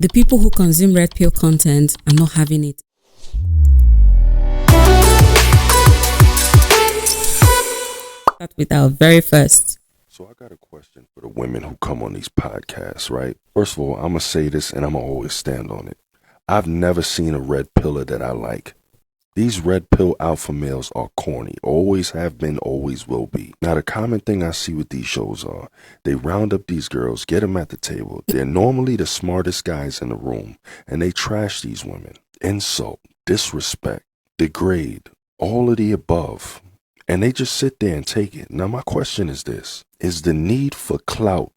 The people who consume red pill content are not having it. Start with our very first. So I got a question for the women who come on these podcasts, right? First of all, I'm going to say this and I'm going to always stand on it. I've never seen a red pillar that I like. These red pill alpha males are corny, always have been, always will be. Now, the common thing I see with these shows are they round up these girls, get them at the table. They're normally the smartest guys in the room, and they trash these women. Insult, disrespect, degrade, all of the above. And they just sit there and take it. Now, my question is this. Is the need for clout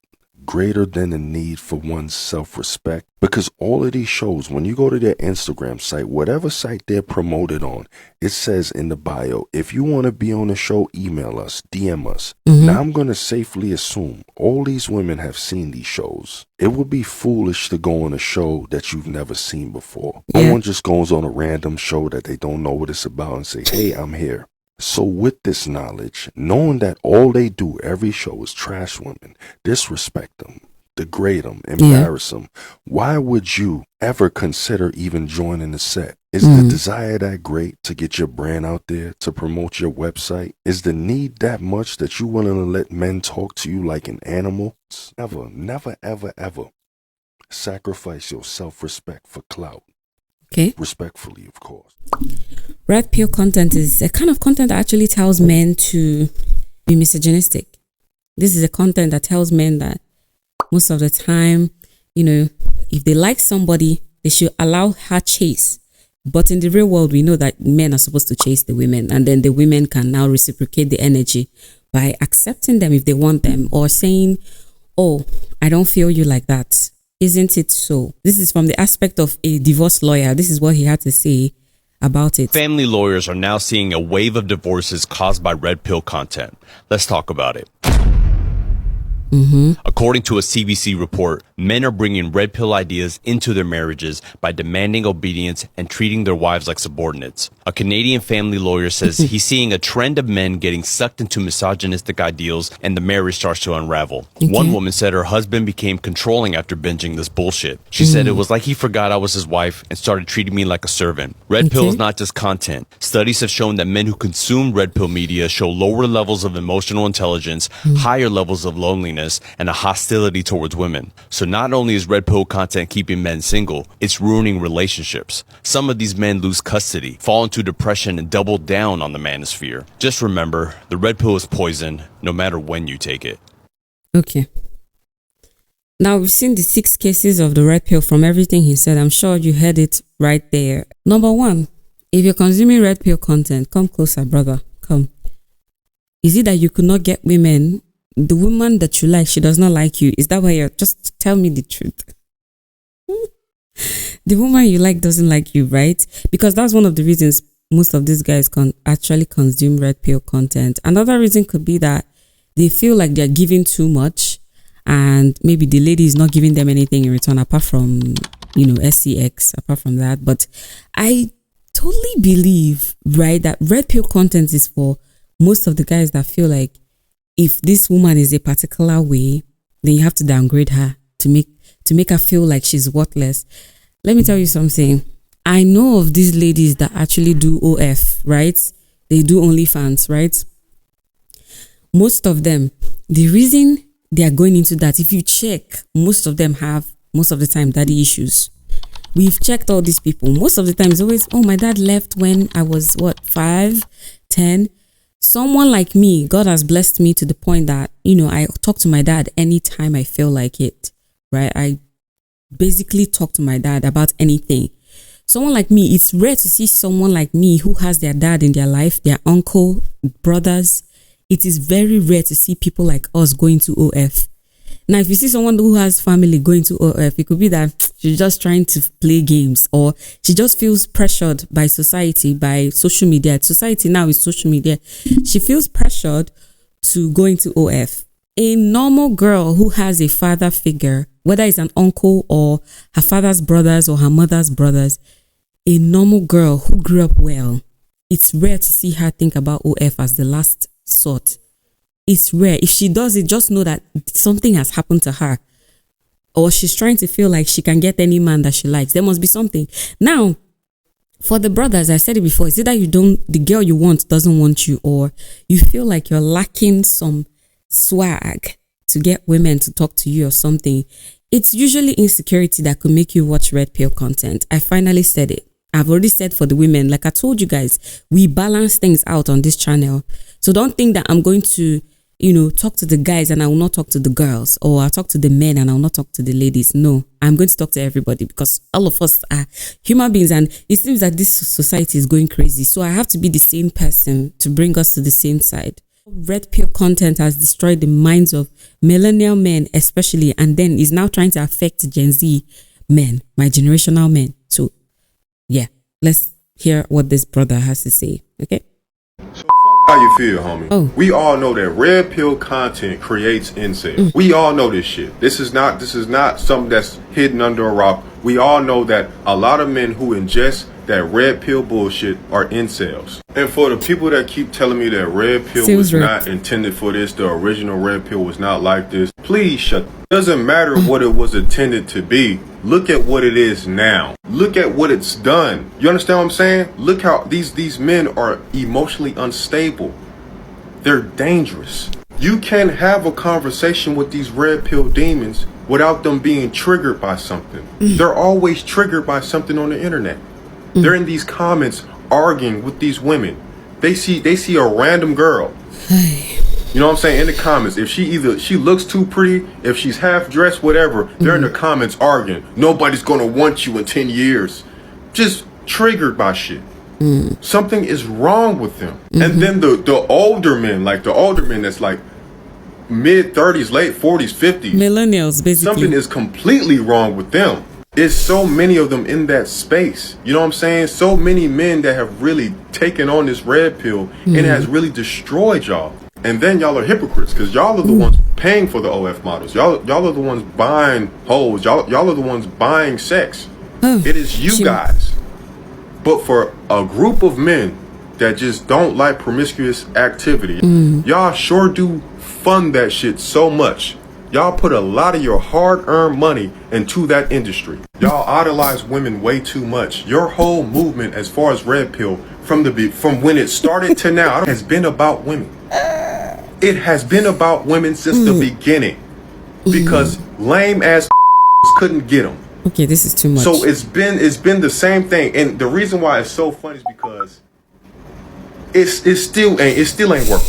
greater than the need for one's self-respect? Because all of these shows, when you go to their Instagram site, whatever site they're promoted on, it says in the bio, if you want to be on the show, email us, DM us. Now, I'm going to safely assume all these women have seen these shows. It would be foolish to go on a show that you've never seen before. No one just goes on a random show that they don't know what it's about and say, hey, I'm here. So with this knowledge, knowing that all they do every show is trash women, disrespect them, degrade them, embarrass them, why would you ever consider even joining the set? Is the desire that great to get your brand out there, to promote your website? Is the need that much that you willing to let men talk to you like an animal? Never, never, ever, ever sacrifice your self-respect for clout. Okay. Respectfully, of course. Red pill content is a kind of content that actually tells men to be misogynistic. This is a content that tells men that most of the time, if they like somebody, they should allow her chase. But in the real world, we know that men are supposed to chase the women, and then the women can now reciprocate the energy by accepting them if they want them, or saying, oh, I don't feel you like that. Isn't it so? This is from the aspect of a divorce lawyer. This is what he had to say about it. Family lawyers are now seeing a wave of divorces caused by red pill content. Let's talk about it. According to a CBC report, men are bringing red pill ideas into their marriages by demanding obedience and treating their wives like subordinates. A Canadian family lawyer says he's seeing a trend of men getting sucked into misogynistic ideals, and the marriage starts to unravel. One woman said her husband became controlling after binging this bullshit. She said it was like he forgot I was his wife and started treating me like a servant. Red pill is not just content. Studies have shown that men who consume red pill media show lower levels of emotional intelligence, higher levels of loneliness, and a hostility towards women. So not only is red pill content keeping men single, it's ruining relationships. Some of these men lose custody, fall into depression, and double down on the manosphere. Just remember, the red pill is poison, no matter when you take it. Okay. Now, we've seen the 6 cases of the red pill from everything he said. I'm sure you heard it right there. Number 1, if you're consuming red pill content, come closer, brother. Come. Is it that you could not get women? The woman that you like, she does not like you. Is that why you're... Just tell me the truth. The woman you like doesn't like you, right? Because that's one of the reasons most of these guys actually consume red pill content. Another reason could be that they feel like they're giving too much, and maybe the lady is not giving them anything in return apart from, SCX, apart from that. But I totally believe, right, that red pill content is for most of the guys that feel like if this woman is a particular way, then you have to downgrade her to make her feel like she's worthless. Let me tell you something. I know of these ladies that actually do OF, right? They do OnlyFans, right? Most of them, the reason they are going into that, if you check, most of them have, most of the time, daddy issues. We've checked all these people. Most of the time, it's always, oh, my dad left when I was, 5, 10. Someone like me, God has blessed me to the point that, I talk to my dad anytime I feel like it, right? I basically talk to my dad about anything. Someone like me, it's rare to see someone like me who has their dad in their life, their uncle, brothers. It is very rare to see people like us going to OF. Now, if you see someone who has family going to OF, it could be that she's just trying to play games, or she just feels pressured by society, by social media. Society now is social media. She feels pressured to go into OF. A normal girl who has a father figure, whether it's an uncle or her father's brothers or her mother's brothers, a normal girl who grew up well, it's rare to see her think about OF as the last sort. It's rare. If she does it, just know that something has happened to her. or she's trying to feel like she can get any man that she likes. There must be something. Now, for the brothers, I said it before, it's either the girl you want doesn't want you, or you feel like you're lacking some swag to get women to talk to you or something. It's usually insecurity that could make you watch red pill content. I finally said it. I've already said for the women, like I told you guys, we balance things out on this channel. So don't think that I'm going to, talk to the guys and I will not talk to the girls, or I'll talk to the men and I will not talk to the ladies. No, I'm going to talk to everybody, because all of us are human beings, and it seems that this society is going crazy. So I have to be the same person to bring us to the same side. Red pill content has destroyed the minds of millennial men especially, and then is now trying to affect Gen Z men, my generational men. So yeah, let's hear what this brother has to say. Okay. So how you feel, homie? Oh. We all know that red pill content creates incels. We all know this shit. This is not something that's hidden under a rock. We all know that a lot of men who ingest that red pill bullshit are incels. And for the people that keep telling me that red pill was not intended for this, the original red pill was not like this, please shut. Doesn't matter what it was intended to be. Look at what it is now. Look at what it's done. You understand what I'm saying? Look how these men are emotionally unstable. They're dangerous. You can have a conversation with these red pill demons without them being triggered by something. They're always triggered by something on the internet. They're in these comments arguing with these women. They see a random girl. You know what I'm saying? In the comments, if she looks too pretty, if she's half dressed, whatever, they're in the comments arguing. Nobody's gonna want you in 10 years. Just triggered by shit. Something is wrong with them. And then the older men, that's like mid 30s, late 40s, 50s. Millennials, basically. Something is completely wrong with them. There's so many of them in that space. You know what I'm saying? So many men that have really taken on this red pill and it has really destroyed y'all. And then y'all are hypocrites, because y'all are the ones paying for the OF models. Y'all are the ones buying hoes. Y'all are the ones buying sex. It is you guys. But for a group of men that just don't like promiscuous activity, y'all sure do fund that shit so much. Y'all put a lot of your hard-earned money into that industry. Y'all idolize women way too much. Your whole movement, as far as red pill, from when it started to now, has been about women. It has been about women since the beginning, because lame ass couldn't get them. Okay, this is too much. So it's been the same thing, and the reason why it's so funny is because it still ain't working.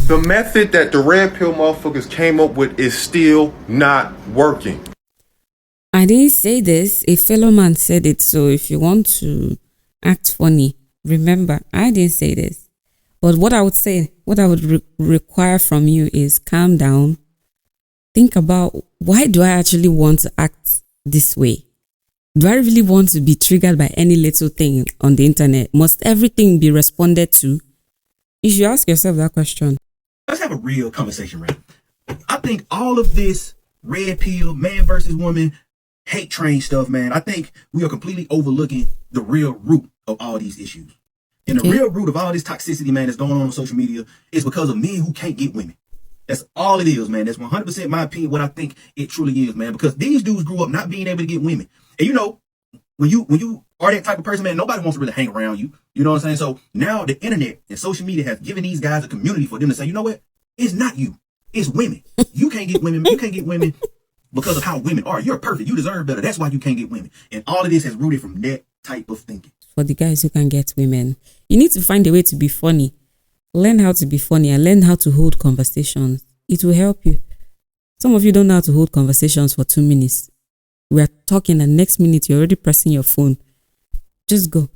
The method that the red pill motherfuckers came up with is still not working. I didn't say this. A fellow man said it. So if you want to act funny, remember, I didn't say this. But what I would require from you is calm down. Think about, why do I actually want to act this way? Do I really want to be triggered by any little thing on the internet? Must everything be responded to? You should ask yourself that question. Let's have a real conversation, right? I think all of this red pill, man versus woman, hate train stuff, man, I think we are completely overlooking the real root of all these issues. And the real root of all this toxicity, man, that's going on social media is because of men who can't get women. That's all it is, man. That's 100% my opinion, what I think it truly is, man. Because these dudes grew up not being able to get women. And you know, when you are that type of person, man, nobody wants to really hang around you. You know what I'm saying? So now the internet and social media has given these guys a community for them to say, you know what? It's not you. It's women. You can't get women. You can't get women because of how women are. You're perfect. You deserve better. That's why you can't get women. And all of this has rooted from that type of thinking. For the guys who can get women, you need to find a way to be funny. Learn how to be funny and learn how to hold conversations. It will help you. Some of you don't know how to hold conversations for 2 minutes. We are talking and next minute you're already pressing your phone. Just go.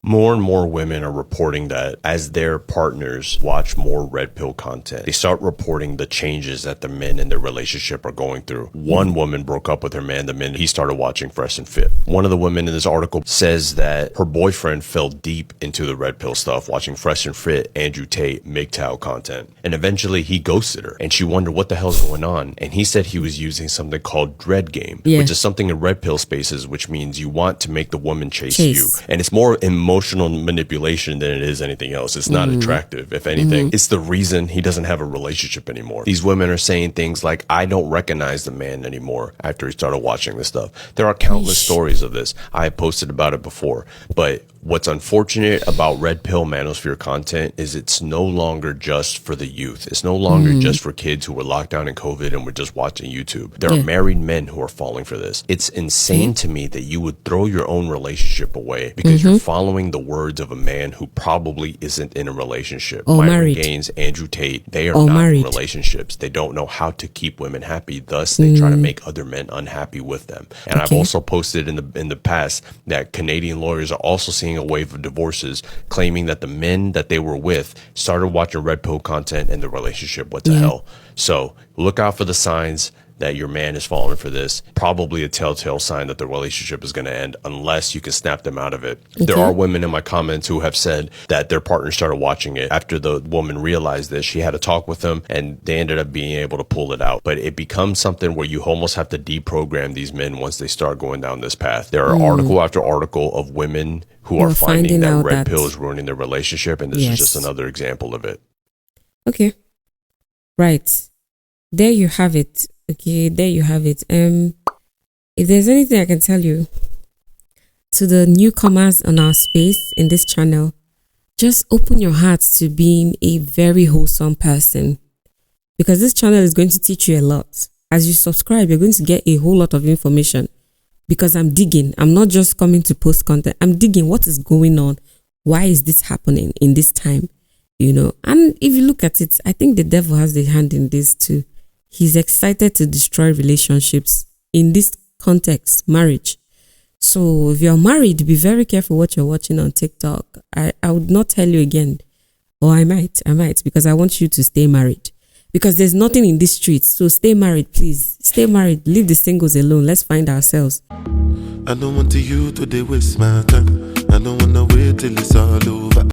More and more women are reporting that as their partners watch more red pill content, they start reporting the changes that the men in their relationship are going through. One woman broke up with her man the minute he started watching Fresh and Fit. One of the women in this article says that her boyfriend fell deep into the red pill stuff, watching Fresh and Fit, Andrew Tate, MGTOW content. And eventually he ghosted her and she wondered what the hell's going on. And he said he was using something called dread game, which is something in red pill spaces, which means you want to make the woman chase you. And it's more emotional manipulation than it is anything else. It's not attractive. If anything, it's the reason he doesn't have a relationship anymore. These women are saying things like, I don't recognize the man anymore after he started watching this stuff. There are countless stories of this. I have posted about it before, but what's unfortunate about red pill manosphere content is it's no longer just for the youth. It's no longer just for kids who were locked down in COVID and were just watching YouTube. There are married men who are falling for this. It's insane to me that you would throw your own relationship away because you're following the words of a man who probably isn't in a relationship. Or Myron married. Gaines, Andrew Tate, they are Or not married. in relationships. They don't know how to keep women happy. Thus, they try to make other men unhappy with them. And I've also posted in the past that Canadian lawyers are also seeing a wave of divorces, claiming that the men that they were with started watching red pill content and the relationship went to hell. So look out for the signs that your man is falling for this. Probably a telltale sign that the relationship is going to end unless you can snap them out of it. There are women in my comments who have said that their partner started watching it after the woman realized this. She had a talk with them and they ended up being able to pull it out. But it becomes something where you almost have to deprogram these men once they start going down this path. There are article after article of women who are finding that red pill is ruining their relationship, and this is just another example of it. Okay. Right. There you have it. Okay, there you have it. If there's anything I can tell you to the newcomers on our space in this channel, just open your heart to being a very wholesome person, because this channel is going to teach you a lot. As you subscribe, you're going to get a whole lot of information, because I'm digging. I'm not just coming to post content. I'm digging what is going on. Why is this happening in this time? You know, and if you look at it, I think the devil has a hand in this too. He's excited to destroy relationships in this context, marriage. So if you're married, be very careful what you're watching on TikTok. I would not tell you again, or I might, because I want you to stay married, because there's nothing in this street. So stay married, please. Stay married. Leave the singles alone. Let's find ourselves. I don't want you to waste my time. I don't want to wait till it's all over.